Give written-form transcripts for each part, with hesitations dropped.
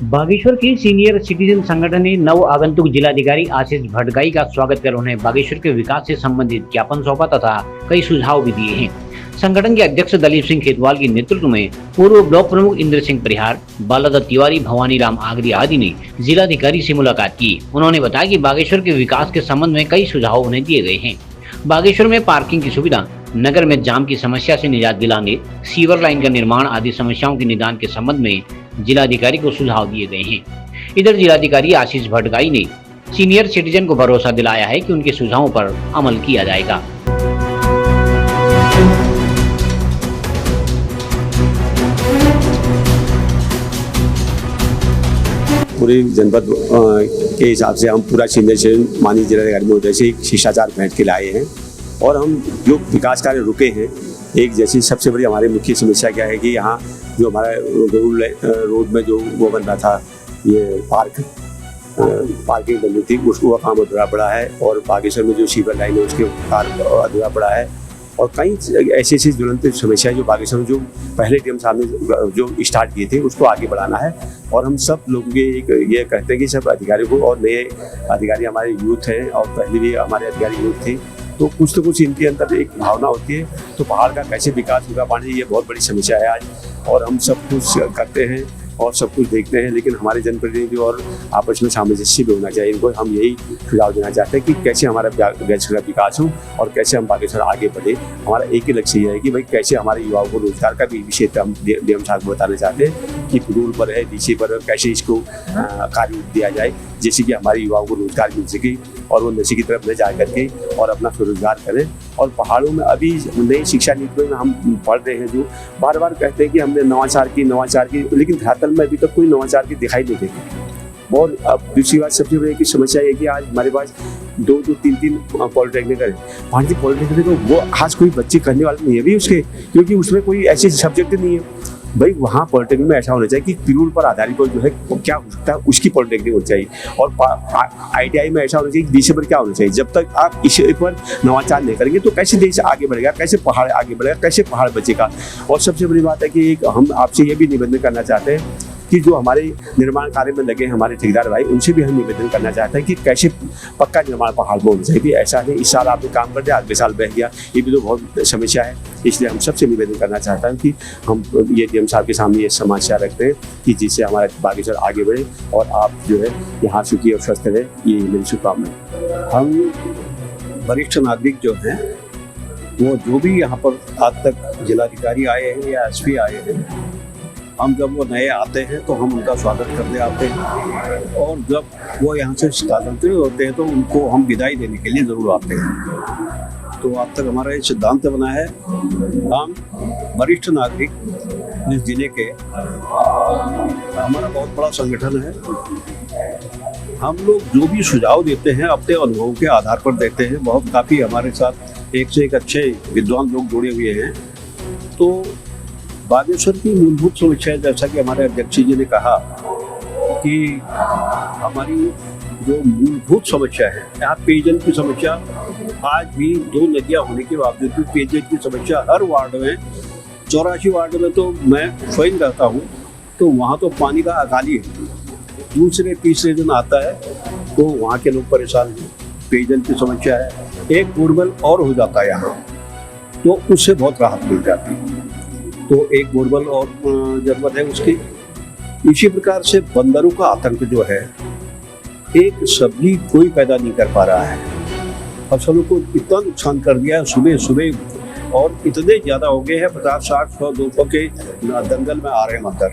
बागेश्वर के senior citizen संगठन ने नव आगंतुक जिलाधिकारी आशीष भटगाई का स्वागत कर उन्हें बागेश्वर के विकास से संबंधित ज्ञापन सौंपा तथा कई सुझाव भी दिए हैं। संगठन के अध्यक्ष दलीप सिंह खेतवाल के नेतृत्व में पूर्व ब्लॉक प्रमुख इंद्र सिंह परिहार, बालादत्त तिवारी, भवानी राम आगरी आदि ने जिलाधिकारी से मुलाकात की। उन्होंने बताया कि बागेश्वर के विकास के संबंध में कई सुझाव उन्हें दिए गए हैं। बागेश्वर में पार्किंग की सुविधा, नगर में जाम की समस्या से निजात दिलाने, सीवर लाइन का निर्माण आदि समस्याओं के निदान के संबंध में जिलाधिकारी को सुझाव दिए गए हैं। इधर जिलाधिकारी आशीष भटगाई ने सीनियर सिटीजन को भरोसा दिलाया है कि उनके सुझावों पर अमल किया जाएगा। पूरे जनपद के हिसाब से हम पूरा सीनियर सिटीजन माननीय जिलाधिकारी महोदय से एक शिष्टाचार भेंट के लाए हैं और हम जो विकास कार्य रुके हैं, एक जैसी सबसे बड़ी हमारी मुख्य समस्या क्या है कि यहाँ जो हमारा रोड में जो वो बन रहा था, ये पार्किंग बननी थी, उसको का काम अधूरा पड़ा है और बागेश्वर में जो सीवर लाइन है उसके कार्य अधूरा पड़ा है और कई ऐसी ऐसी ज्वलंत समस्याएं जो बागेश्वर में जो पहले डीएम साहब ने जो स्टार्ट किए थे उसको आगे बढ़ाना है। और हम सब लोग ये कहते हैं कि सब अधिकारियों को, और नए अधिकारी हमारे यूथ हैं और पहले भी हमारे अधिकारी यूथ थे, तो कुछ इनके अंदर एक भावना होती है। तो पहाड़ का कैसे विकास होगा, पानी ये बहुत बड़ी समस्या है आज, और हम सब कुछ करते हैं और सब कुछ देखते हैं, लेकिन हमारे जनप्रतिनिधि और आपस में सामंजस्य भी होना चाहिए। इनको हम यही सुझाव देना चाहते हैं कि कैसे हमारा बागेश्वर का विकास हो और कैसे हम बागेश्वर आगे बढ़े। हमारा एक ही लक्ष्य ये है कि भाई कैसे हमारे युवाओं को रोजगार का भी विषय हम डीएम साहब को बताना चाहते हैं कि रूल पर है, डीसी पर है, कैसे इसको कार्य दिया जाए जिससे कि हमारे युवाओं को रोजगार मिल सके और वो नशे की तरफ न जा करके और अपना स्वरोजगार करें। और पहाड़ों में अभी नई शिक्षा नीति में हम पढ़ रहे हैं, जो बार बार कहते हैं कि हमने नवाचार की, लेकिन धरातल में अभी तक कोई नवाचार की दिखाई नहीं देती। और अब दूसरी बात सबसे बड़ी की समस्या है कि आज हमारे पास 2-3 पॉलिटेक्निक है। भारतीय पॉलिटेक्निक वो आज कोई बच्चे करने वाले नहीं है भी उसके, क्योंकि उसमें कोई ऐसे सब्जेक्ट नहीं है। भाई वहाँ पॉलिटेक्निक में ऐसा होना चाहिए कि पिरूल पर आधारित जो है वो क्या हो सकता है उसकी पॉलिटेक्निक होनी चाहिए, और आईटीआई में ऐसा होना चाहिए कि विषय पर क्या होना चाहिए। जब तक आप इस पर नवाचार नहीं करेंगे तो कैसे देश आगे बढ़ेगा, कैसे पहाड़ आगे बढ़ेगा, कैसे पहाड़ बचेगा। और सबसे बड़ी बात है कि एक हम आपसे ये भी निवेदन करना चाहते हैं कि जो हमारे निर्माण कार्य में लगे हमारे ठेकेदार भाई, उनसे भी हम निवेदन करना चाहते हैं कि कैसे पक्का निर्माण पहाड़ में होना चाहिए। ऐसा नहीं इस साल आपने काम कर दिया, अगले साल बह गया, ये भी तो बहुत समस्या है। इसलिए हम सबसे निवेदन करना चाहता हूँ कि हम ये डीएम साहब के सामने ये समस्या रखते हैं कि जिससे हमारा बागेश्वर आगे बढ़े और आप जो है यहाँ सुखी और स्वस्थ रहे, ये मेरी शुभकामनाएं। हम वरिष्ठ नागरिक जो हैं वो जो भी यहाँ पर आज तक जिलाधिकारी आए हैं या एसपी आए हैं, हम जब वो नए आते हैं तो हम उनका स्वागत करने आते हैं, और जब वो यहाँ से स्थानांतरित होते हैं तो उनको हम विदाई देने के लिए ज़रूर आते हैं। तो अब तक हमारा ये सिद्धांत बना है, हम वरिष्ठ नागरिक इस जिले के, हमारा बहुत बड़ा संगठन है, हम लोग जो भी सुझाव देते हैं अपने अनुभवों के आधार पर देते हैं। बहुत काफ़ी हमारे साथ एक से एक अच्छे विद्वान लोग जुड़े हुए हैं। तो बागेश्वर की मूलभूत समस्या, जैसा कि हमारे अध्यक्ष जी ने कहा कि हमारी जो मूलभूत समस्या है, यहाँ पेयजल की समस्या, आज भी 2 नदियाँ होने के बावजूद भी पेयजल की समस्या हर वार्ड में, 84 वार्ड में तो मैं स्वयं रहता हूँ, तो वहाँ तो पानी का अकाली है। दूसरे तीसरे दिन आता है तो वहाँ के लोग परेशान हैं, पेयजल की समस्या है। एक बोरवेल और हो जाता है यहाँ, तो उससे बहुत राहत मिल जाती है। तो एक बोरवेल और जरूरत है उसकी। इसी प्रकार से बंदरों का आतंक जो है, एक सब्जी कोई पैदा नहीं कर पा रहा है, फसलों को इतना नुकसान कर दिया है सुबह, और इतने ज़्यादा हो गए हैं, 50, 60, 100, 200 के दंगल में आ रहे हैं बंदर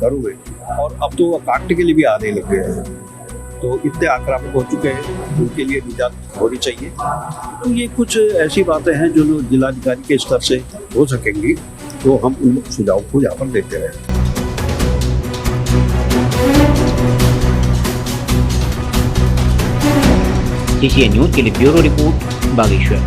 घरों में, और अब तो वो काटने के लिए भी आने लग गए हैं। तो इतने आक्रामक हो चुके हैं, उनके लिए निजात होनी चाहिए। तो ये कुछ ऐसी बातें हैं जो जिलाधिकारी के स्तर से हो सकेंगी, तो हम उन सुझाव को यहाँ पर देते रहे। CCN न्यूज़ के लिए ब्यूरो रिपोर्ट, बागेश्वर।